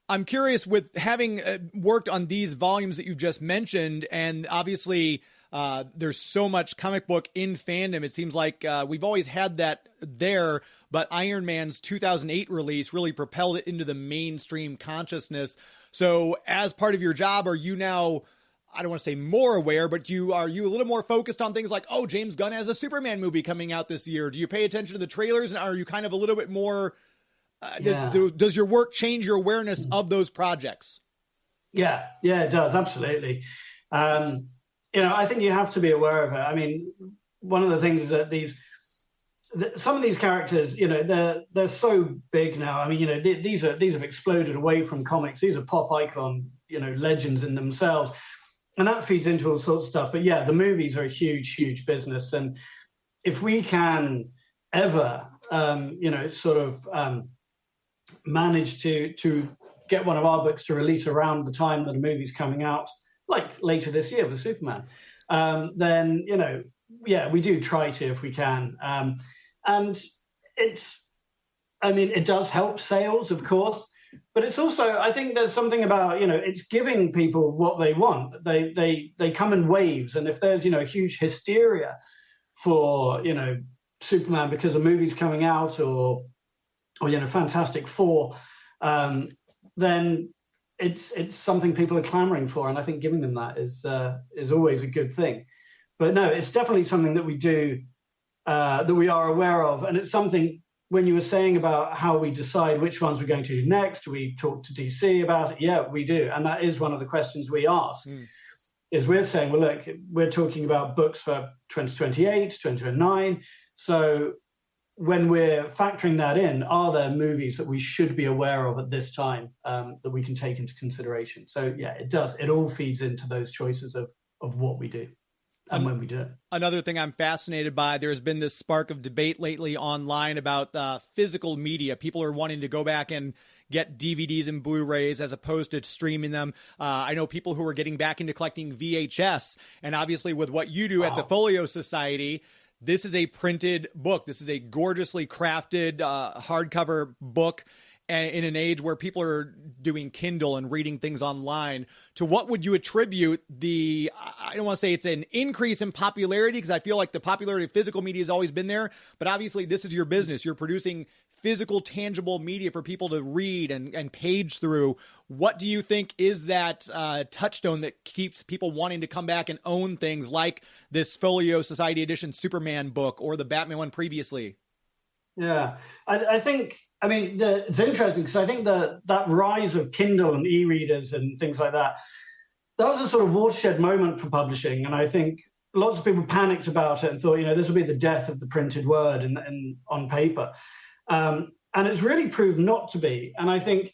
Speaker 1: I'm curious, with having worked on these volumes that you just mentioned, and obviously there's so much comic book in fandom. It seems like we've always had that there, but Iron Man's 2008 release really propelled it into the mainstream consciousness. So as part of your job, are you now, I don't want to say more aware, but are you a little more focused on things like, oh, James Gunn has a Superman movie coming out this year? Do you pay attention to the trailers, and are you kind of a little bit more, does your work change your awareness of those projects? Yeah,
Speaker 4: it does. Absolutely. I think you have to be aware of it. I mean, one of the things is that some of these characters, they're so big now. I mean, these have exploded away from comics. These are pop icon, legends in themselves, and that feeds into all sorts of stuff. But yeah, the movies are a huge, huge business, and if we can ever, manage to get one of our books to release around the time that a movie's coming out, like later this year with Superman, then, we do try to if we can. And it does help sales, of course, but it's also, I think there's something about, it's giving people what they want. They come in waves. And if there's, huge hysteria for, Superman because a movie's coming out or Fantastic Four, then it's something people are clamoring for, and I think giving them that is always a good thing. But no, it's definitely something that we do, that we are aware of, and it's something. When you were saying about how we decide which ones we're going to do next, we talk to DC about it. Yeah, we do, and that is one of the questions we ask. Is we're saying, well, look, we're talking about books for 2028, 2029, so when we're factoring that in, are there movies that we should be aware of at this time that we can take into consideration? So yeah, it does. It all feeds into those choices of what we do and when we do it. Another thing I'm fascinated by, there's been this spark of debate lately online about physical media. People are wanting to go back and get DVDs and Blu-rays as opposed to streaming them. I know people who are getting back into collecting VHS, and obviously with what you do at the Folio Society, this is a printed book. This is a gorgeously crafted hardcover book in an age where people are doing Kindle and reading things online. To what would you attribute I don't want to say it's an increase in popularity, because I feel like the popularity of physical media has always been there, but obviously this is your business. You're producing physical, tangible media for people to read and page through. What do you think is that touchstone that keeps people wanting to come back and own things like this Folio Society Edition Superman book or the Batman one previously? Yeah, I think, it's interesting because I think that rise of Kindle and e-readers and things like that was a sort of watershed moment for publishing. And I think lots of people panicked about it and thought, this will be the death of the printed word and on paper. And it's really proved not to be. And I think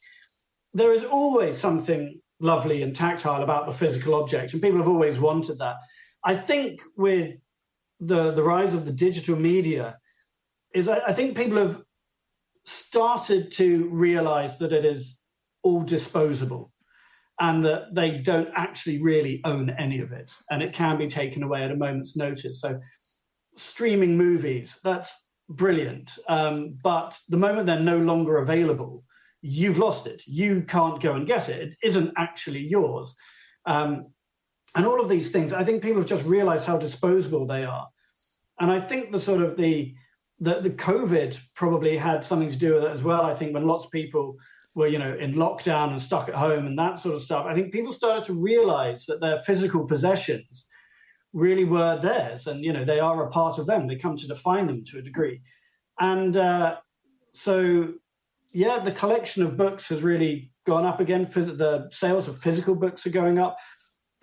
Speaker 4: there is always something lovely and tactile about the physical object, and people have always wanted that. I think with the rise of the digital media, I think people have started to realize that it is all disposable and that they don't actually really own any of it, and it can be taken away at a moment's notice. So streaming movies, that's brilliant. But the moment they're no longer available, you've lost it. You can't go and get it. It isn't actually yours. And all of these things, I think people have just realized how disposable they are. And I think the COVID probably had something to do with it as well. I think when lots of people were, in lockdown and stuck at home and that sort of stuff, I think people started to realize that their physical possessions really were theirs, and they are a part of them. They come to define them to a degree. And so the collection of books has really gone up again. The sales of physical books are going up,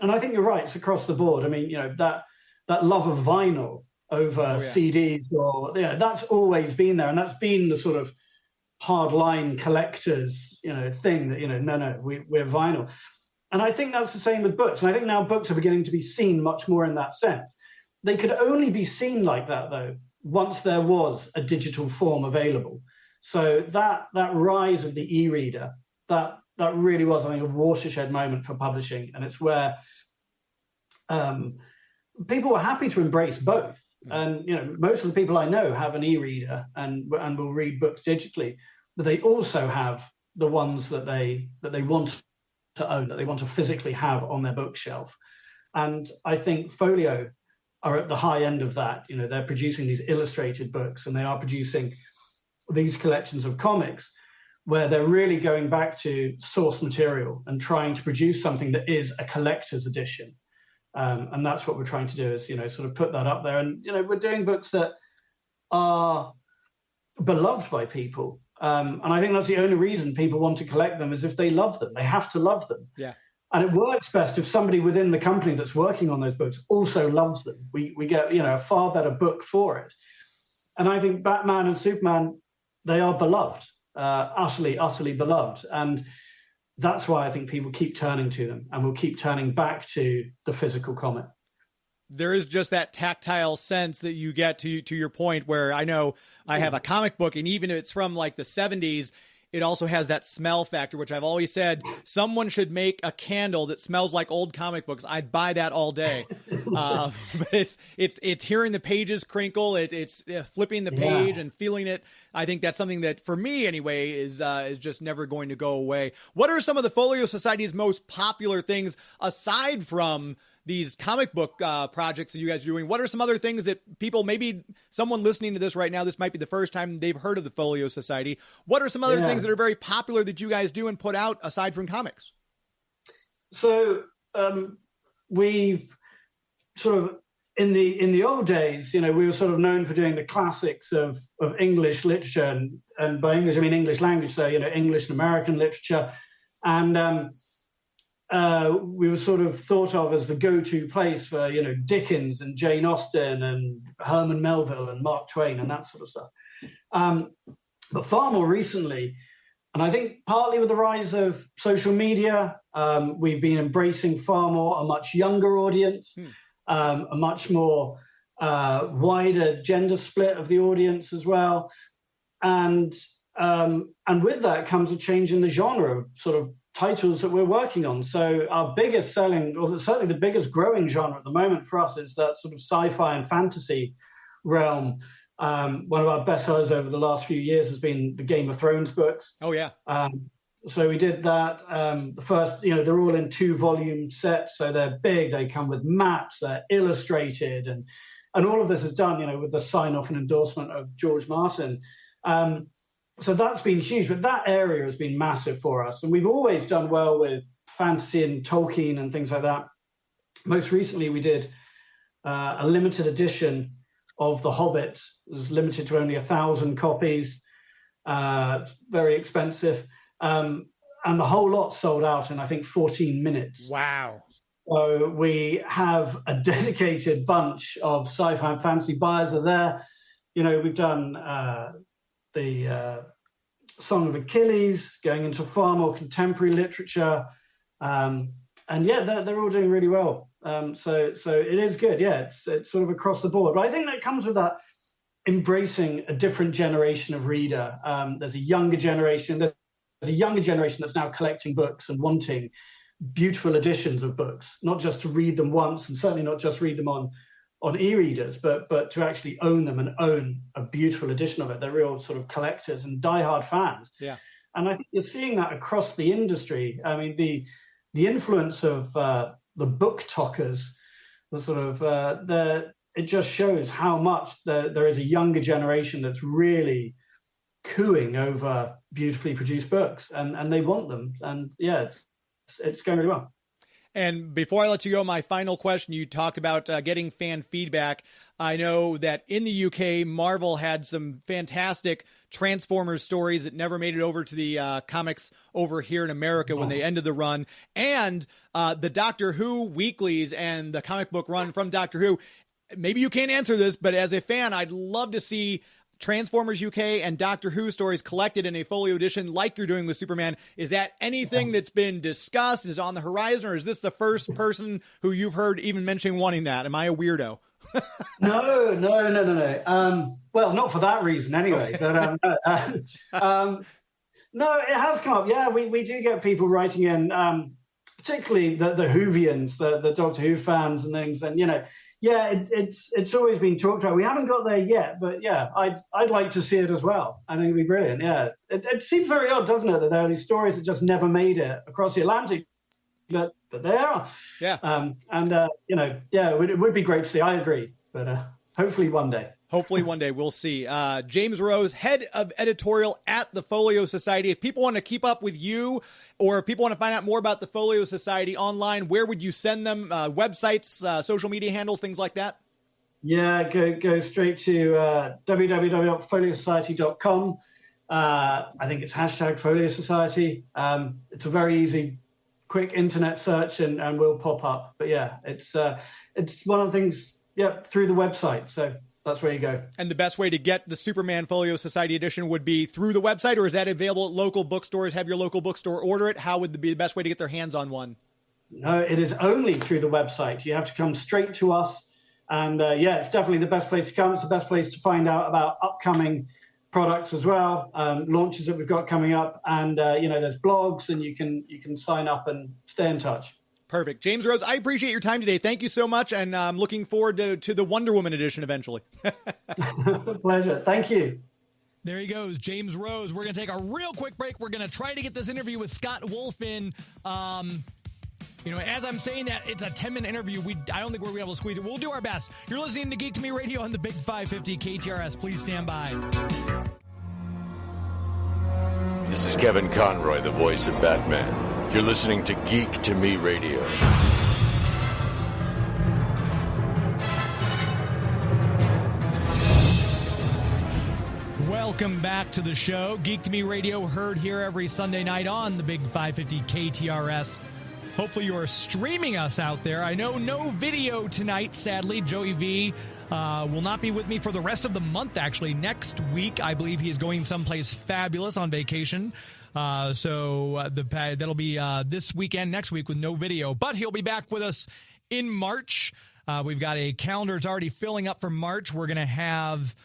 Speaker 4: and I think you're right, it's across the board. I mean, that love of vinyl over CDs, or that's always been there, and that's been the sort of hardline collectors thing that we're vinyl. And I think that's the same with books. And I think now books are beginning to be seen much more in that sense. They could only be seen like that, though, once there was a digital form available. So that rise of the e-reader, that really was, I think, a watershed moment for publishing. And it's where people were happy to embrace both. And most of the people I know have an e-reader and will read books digitally, but they also have the ones that they want to own, that they want to physically have on their bookshelf. And I think Folio are at the high end of that. They're producing these illustrated books, and they are producing these collections of comics where they're really going back to source material and trying to produce something that is a collector's edition. And that's what we're trying to do, is sort of put that up there. And we're doing books that are beloved by people. And I think that's the only reason people want to collect them, is if they love them. They have to love them.
Speaker 1: Yeah.
Speaker 4: And it works best if somebody within the company that's working on those books also loves them. We get a far better book for it. And I think Batman and Superman, they are beloved, utterly beloved. And that's why I think people keep turning to them, and will keep turning back to the physical comic.
Speaker 1: There is just that tactile sense that you get to your point, where I know I have a comic book, and even if it's from like the 70s, it also has that smell factor, which I've always said someone should make a candle that smells like old comic books. I'd buy that all day. But it's hearing the pages crinkle. It's flipping the page and feeling it. I think that's something that, for me anyway, is just never going to go away. What are some of the Folio Society's most popular things aside from these comic book projects that you guys are doing? What are some other things that people, maybe someone listening to this right now, this might be the first time they've heard of the Folio Society. What are some other things that are very popular that you guys do and put out aside from comics? So
Speaker 4: we've sort of, in the old days, we were sort of known for doing the classics of English literature, and by English I mean English language, so English and American literature, and we were sort of thought of as the go-to place for Dickens and Jane Austen and Herman Melville and Mark Twain and that sort of stuff. But far more recently, and I think partly with the rise of social media, we've been embracing far more a much younger audience, a much more wider gender split of the audience as well, and with that comes a change in the genre of sort of titles that we're working on. So our biggest selling, or certainly the biggest growing genre at the moment for us, is that sort of sci-fi and fantasy realm. One of our bestsellers over the last few years has been the Game of Thrones books.
Speaker 1: Oh yeah.
Speaker 4: So we did that. The first, they're all in 2-volume sets, so they're big. They come with maps. They're illustrated, and all of this is done, with the sign-off and endorsement of George Martin. So that's been huge, but that area has been massive for us. And we've always done well with fantasy and Tolkien and things like that. Most recently, we did a limited edition of The Hobbit. It was limited to only 1,000 copies, very expensive. And the whole lot sold out in, I think, 14 minutes.
Speaker 1: Wow.
Speaker 4: So we have a dedicated bunch of sci-fi and fantasy buyers are there. We've done the Song of Achilles, going into far more contemporary literature, and they're all doing really well. So it is good. It's sort of across the board. But I think that comes with that embracing a different generation of reader. There's a younger generation. There's a younger generation that's now collecting books and wanting beautiful editions of books, not just to read them once, and certainly not just read them on e-readers, but to actually own them and own a beautiful edition of it. They're real sort of collectors and diehard fans.
Speaker 1: Yeah.
Speaker 4: And I think you're seeing that across the industry. I mean, the influence of the book talkers, the sort of it just shows how much there is a younger generation that's really cooing over beautifully produced books, and they want them. And yeah, it's going really well.
Speaker 5: And before I let you go, my final question, you talked about getting fan feedback. I know that in the UK, Marvel had some fantastic Transformers stories that never made it over to the comics over here in America when they ended the run. And the Doctor Who weeklies and the comic book run from Doctor Who. Maybe you can't answer this, but as a fan, I'd love to see Transformers UK and Doctor Who stories collected in a folio edition like you're doing with Superman. Is that anything that's been discussed, is on the horizon, or is this the first person who you've heard even mentioning wanting that? Am I a weirdo?
Speaker 4: No. Well, not for that reason anyway. But no, it has come up. Yeah, we do get people writing in, particularly the Whovians, the Doctor Who fans and things, and yeah, it's always been talked about. We haven't got there yet, but yeah, I'd like to see it as well. I think it'd be brilliant. Yeah, it seems very odd, doesn't it, that there are these stories that just never made it across the Atlantic, but they are.
Speaker 5: Yeah.
Speaker 4: Yeah, it would be great to see. I agree, but hopefully one day.
Speaker 5: Hopefully one day we'll see. James Rose, head of editorial at the Folio Society. If people want to keep up with you, or if people want to find out more about the Folio Society online, where would you send them? Websites, social media handles, things like that?
Speaker 4: Yeah, go straight to www.foliosociety.com. I think it's hashtag Folio Society. It's a very easy, quick internet search and we'll pop up. But yeah, it's one of the things, through the website. So that's where you go. And
Speaker 5: the best way to get the Superman Folio Society edition would be through the website, or is that available at local bookstores? Have your local bookstore order it? How would be the best way to get their hands on one?
Speaker 4: No, it is only through the website. You have to come straight to us. And it's definitely the best place to come. It's the best place to find out about upcoming products as well, launches that we've got coming up. And, there's blogs, and you can sign up and stay in touch.
Speaker 5: Perfect. James Rose, I appreciate your time today. Thank you so much, and I'm looking forward to the Wonder Woman edition eventually.
Speaker 4: Pleasure. Thank you.
Speaker 1: There he goes, James Rose. We're going to take a real quick break. We're going to try to get this interview with Scott Wolf in. As I'm saying that, it's a 10-minute interview. I don't think we're going to be able to squeeze it. We'll do our best. You're listening to Geek to Me Radio on the Big 550 KTRS. Please stand by.
Speaker 6: This is Kevin Conroy, the voice of Batman. You're listening to Geek to Me Radio.
Speaker 1: Welcome back to the show. Geek to Me Radio, heard here every Sunday night on the Big 550 KTRS. Hopefully you are streaming us out there. I know no video tonight, sadly. Joey V will not be with me for the rest of the month, actually. Next week, I believe he is going someplace fabulous on vacation. That'll be this weekend, next week, with no video. But he'll be back with us in March. We've got a calendar. It's already filling up for March. We're going to have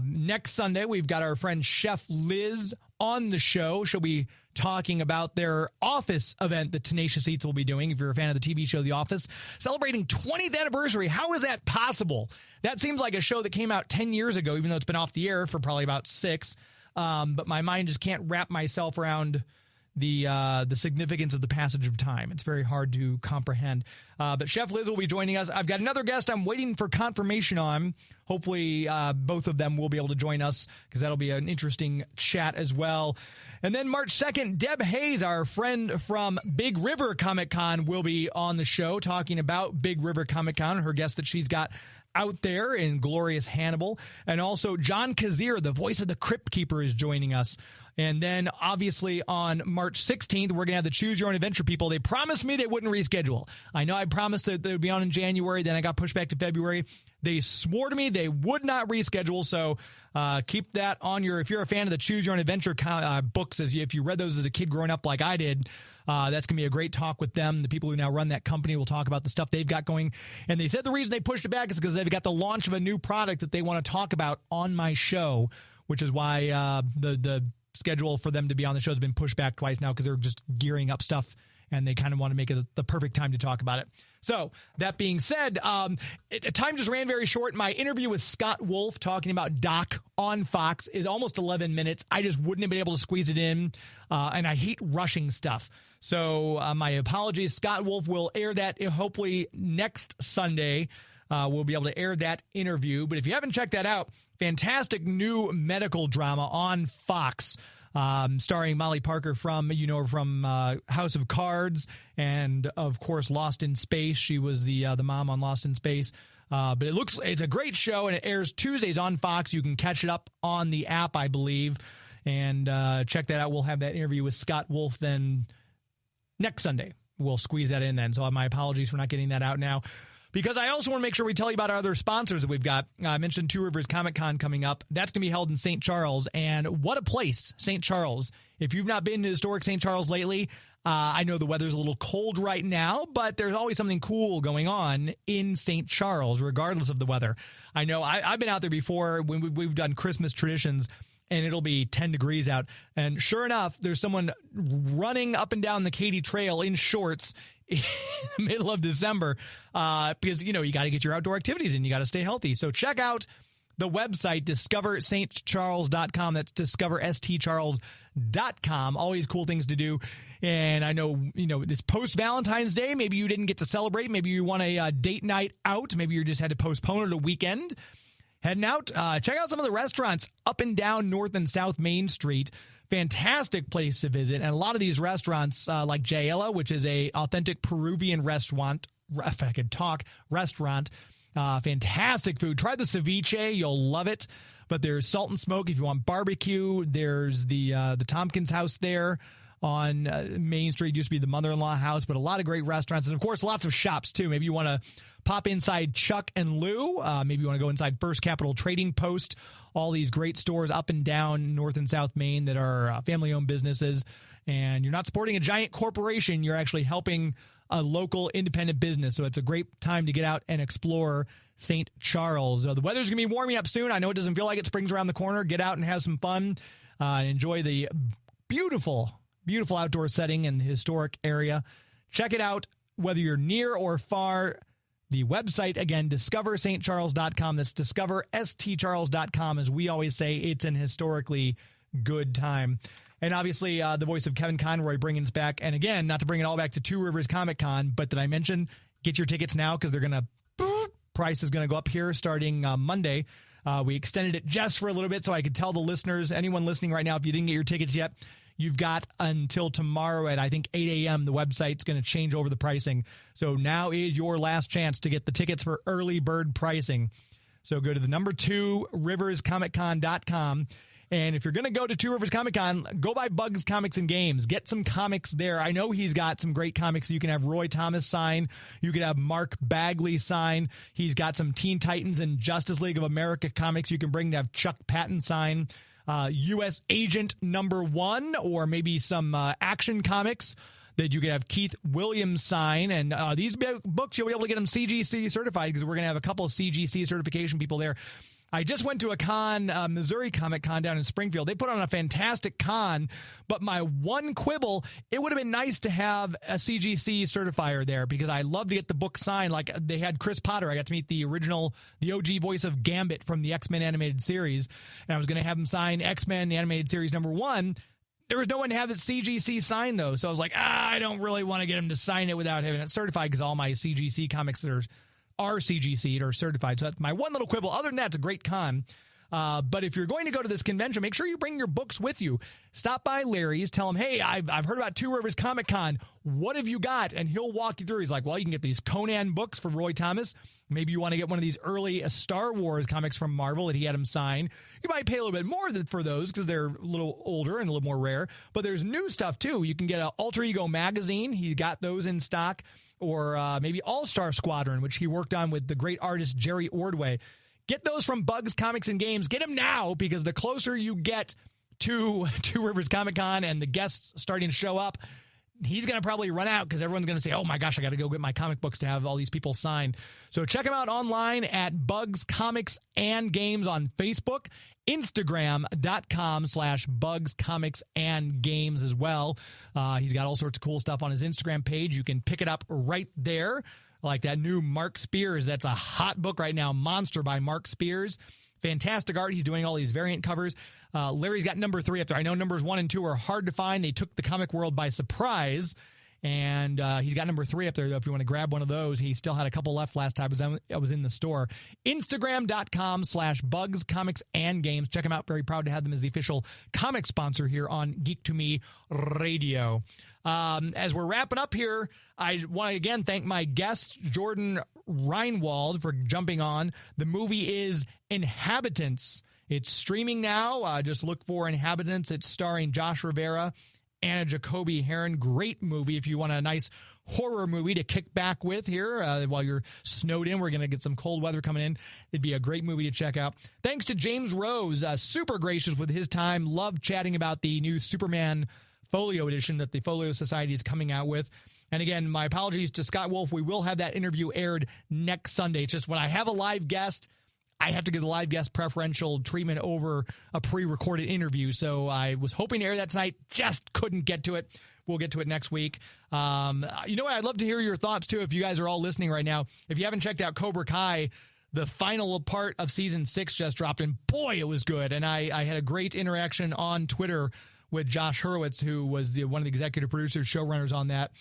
Speaker 1: next Sunday, we've got our friend Chef Liz on the show. She'll be talking about their Office event that Tenacious Eats will be doing. If you're a fan of the TV show The Office, celebrating 20th anniversary. How is that possible? That seems like a show that came out 10 years ago, even though it's been off the air for probably about 6. But my mind just can't wrap myself around the significance of the passage of time. It's very hard to comprehend. But Chef Liz will be joining us. I've got another guest I'm waiting for confirmation on. Hopefully both of them will be able to join us, because that'll be an interesting chat as well. And then March 2nd, Deb Hayes, our friend from Big River Comic Con, will be on the show talking about Big River Comic Con, her guest that she's got out there in glorious Hannibal. And also John Kazir, the voice of the Crypt Keeper, is joining us. And then obviously on March 16th, we're going to have the Choose Your Own Adventure people. They promised me they wouldn't reschedule. I know I promised that they would be on in January. Then I got pushed back to February. They swore to me they would not reschedule. So keep that on if you're a fan of the Choose Your Own Adventure books, if you read those as a kid growing up like I did, that's going to be a great talk with them. The people who now run that company will talk about the stuff they've got going. And they said the reason they pushed it back is because they've got the launch of a new product that they want to talk about on my show, which is why the schedule for them to be on the show has been pushed back twice now, because they're just gearing up stuff and they kind of want to make it the perfect time to talk about it. So that being said, time just ran very short. My interview with Scott Wolf talking about Doc on Fox is almost 11 minutes. I just wouldn't have been able to squeeze it in, and I hate rushing stuff. So my apologies. Scott Wolf will air that hopefully next Sunday. we'll be able to air that interview. But if you haven't checked that out, fantastic new medical drama on Fox, starring Molly Parker from House of Cards and, of course, Lost in Space. She was the mom on Lost in Space. But it's a great show, and it airs Tuesdays on Fox. You can catch it up on the app, I believe, and check that out. We'll have that interview with Scott Wolf then next Sunday. We'll squeeze that in then. So my apologies for not getting that out now, because I also want to make sure we tell you about our other sponsors that we've got. I mentioned Two Rivers Comic Con coming up. That's going to be held in St. Charles, and what a place, St. Charles. If you've not been to historic St. Charles lately, I know the weather's a little cold right now, but there's always something cool going on in St. Charles, regardless of the weather. I know I've been out there before when we've done Christmas traditions, and it'll be 10 degrees out. And sure enough, there's someone running up and down the Katy Trail in shorts in the middle of December because, you got to get your outdoor activities in. You got to stay healthy. So check out the website, discoverstcharles.com. That's discoverstcharles.com. Always cool things to do. And I know, it's post-Valentine's Day. Maybe you didn't get to celebrate. Maybe you want a date night out. Maybe you just had to postpone it a weekend. Heading out, check out some of the restaurants up and down North and South Main Street. Fantastic place to visit. And a lot of these restaurants, like Jaela, which is a authentic Peruvian restaurant, if I could talk, restaurant. Fantastic food. Try the ceviche. You'll love it. But there's Salt and Smoke if you want barbecue. There's the Tompkins House there on Main Street. Used to be the Mother-in-Law House, but a lot of great restaurants. And, of course, lots of shops, too. Maybe you want to pop inside Chuck and Lou. Maybe you want to go inside First Capital Trading Post. All these great stores up and down North and South Main that are family-owned businesses. And you're not supporting a giant corporation. You're actually helping a local independent business. So it's a great time to get out and explore St. Charles. The weather's going to be warming up soon. I know it doesn't feel like it. Spring's around the corner. Get out and have some fun and enjoy the beautiful outdoor setting and historic area. Check it out, whether you're near or far. The website, again, discoverstcharles.com. That's discoverstcharles.com. As we always say, it's an historically good time. And obviously, the voice of Kevin Conroy bringing us back. And again, not to bring it all back to Two Rivers Comic Con, but did I mention get your tickets now because they're going to price is going to go up here starting Monday. We extended it just for a little bit so I could tell the listeners, anyone listening right now, if you didn't get your tickets yet, you've got until tomorrow at, I think, 8 a.m. The website's going to change over the pricing. So now is your last chance to get the tickets for early bird pricing. So go to the number 2 riverscomiccon.com. And if you're going to go to Two Rivers Comic Con, go by Bugs Comics and Games. Get some comics there. I know he's got some great comics. You can have Roy Thomas sign. You can have Mark Bagley sign. He's got some Teen Titans and Justice League of America comics you can bring to have Chuck Patton sign. U.S. Agent #1, or maybe some action comics that you could have Keith Williams sign. And these books, you'll be able to get them CGC certified because we're going to have a couple of CGC certification people there. I just went to a con, Missouri Comic Con down in Springfield. They put on a fantastic con, but my one quibble, it would have been nice to have a CGC certifier there because I love to get the book signed. Like they had Chris Potter. I got to meet the OG voice of Gambit from the X-Men animated series, and I was going to have him sign X-Men the animated series #1. There was no one to have his CGC signed, though, so I was like, I don't really want to get him to sign it without having it certified because all my CGC comics that are CGC'd or certified. So that's my one little quibble. Other than that, it's a great con. But if you're going to go to this convention, make sure you bring your books with you. Stop by Larry's, tell him, hey, I've heard about Two Rivers Comic Con. What have you got? And he'll walk you through. He's like, well, you can get these Conan books from Roy Thomas. Maybe you want to get one of these early Star Wars comics from Marvel that he had him sign. You might pay a little bit more for those because they're a little older and a little more rare. But there's new stuff, too. You can get an Alter Ego magazine. He's got those in stock. Or maybe All-Star Squadron, which he worked on with the great artist Jerry Ordway. Get those from Bugs Comics and Games. Get them now because the closer you get to Two Rivers Comic Con and the guests starting to show up, he's going to probably run out because everyone's going to say, oh my gosh, I got to go get my comic books to have all these people signed. So check him out online at Bugs Comics and Games on Facebook, Instagram.com/Bugs Comics and Games as well. He's got all sorts of cool stuff on his Instagram page. You can pick it up right there. Like that new Mark Spears. That's a hot book right now, Monster by Mark Spears. Fantastic art. He's doing all these variant covers. Larry's got number 3 up there. I know numbers 1 and 2 are hard to find. They took the comic world by surprise. And he's got number 3 up there, though, if you want to grab one of those. He still had a couple left last time I was in the store. Instagram.com/Bugs Comics and Games. Check them out. Very proud to have them as the official comic sponsor here on Geek to Me Radio. As we're wrapping up here, I want to again thank my guest, Jordan Reinwald, for jumping on. The movie is Inhabitants. It's streaming now. Just look for Inhabitants. It's starring Josh Rivera, Anna Jacoby Heron. Great movie if you want a nice horror movie to kick back with here while you're snowed in. We're going to get some cold weather coming in. It'd be a great movie to check out. Thanks to James Rose, super gracious with his time. Love chatting about the new Superman Folio Edition that the Folio Society is coming out with. And again, my apologies to Scott Wolf. We will have that interview aired next Sunday. It's just when I have a live guest, I have to give the live guest preferential treatment over a pre-recorded interview. So I was hoping to air that tonight, just couldn't get to it. We'll get to it next week. You know what? I'd love to hear your thoughts, too, if you guys are all listening right now. If you haven't checked out Cobra Kai, the final part of Season 6 just dropped, and boy, it was good. And I had a great interaction on Twitter with Josh Hurwitz, who was one of the executive producers, showrunners on that.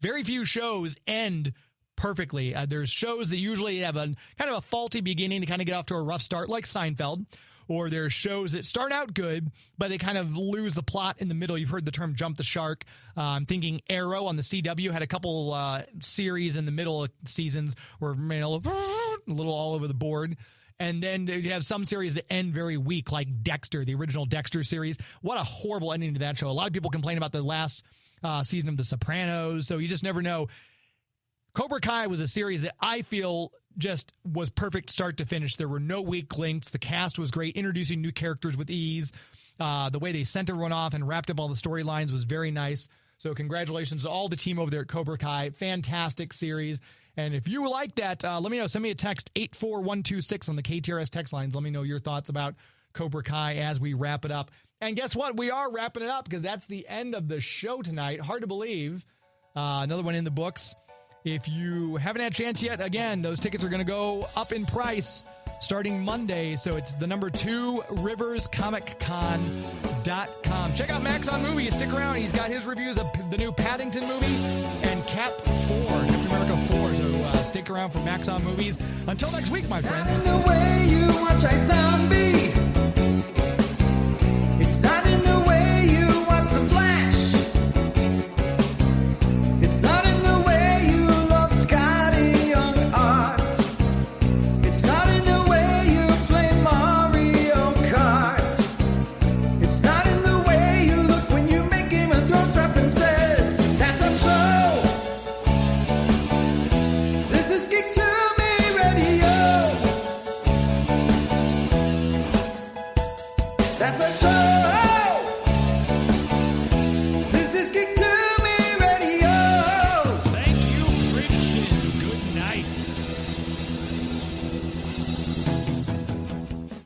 Speaker 1: Very few shows end perfectly. There's shows that usually have a kind of a faulty beginning to kind of get off to a rough start, like Seinfeld, or there's shows that start out good, but they kind of lose the plot in the middle. You've heard the term jump the shark. I'm thinking Arrow on the CW had a couple series in the middle of seasons where a little all over the board. And then you have some series that end very weak, like Dexter, the original Dexter series. What a horrible ending to that show. A lot of people complain about the last season of The Sopranos, so you just never know. Cobra Kai was a series that I feel just was perfect start to finish. There were no weak links. The cast was great, introducing new characters with ease. The way they sent everyone off and wrapped up all the storylines was very nice. So congratulations to all the team over there at Cobra Kai. Fantastic series. And if you like that, let me know. Send me a text, 84126 on the KTRS text lines. Let me know your thoughts about Cobra Kai as we wrap it up. And guess what? We are wrapping it up because that's the end of the show tonight. Hard to believe. Another one in the books. If you haven't had a chance yet, again, those tickets are going to go up in price starting Monday. So it's the number 2 riverscomiccon.com. Check out Max on Movies. Stick around. He's got his reviews of the new Paddington movie and Captain America 4. So stick around for Max on Movies. Until next week, my friends.
Speaker 7: It's not in the way you watch iZombie. It's not in the way you watch The Flash. It's not in the way you love Scotty Young Arts. It's not in the way you play Mario Karts. It's not in the way you look when you make Game of Thrones references. That's our show. This is Geek to Me Radio. That's our show.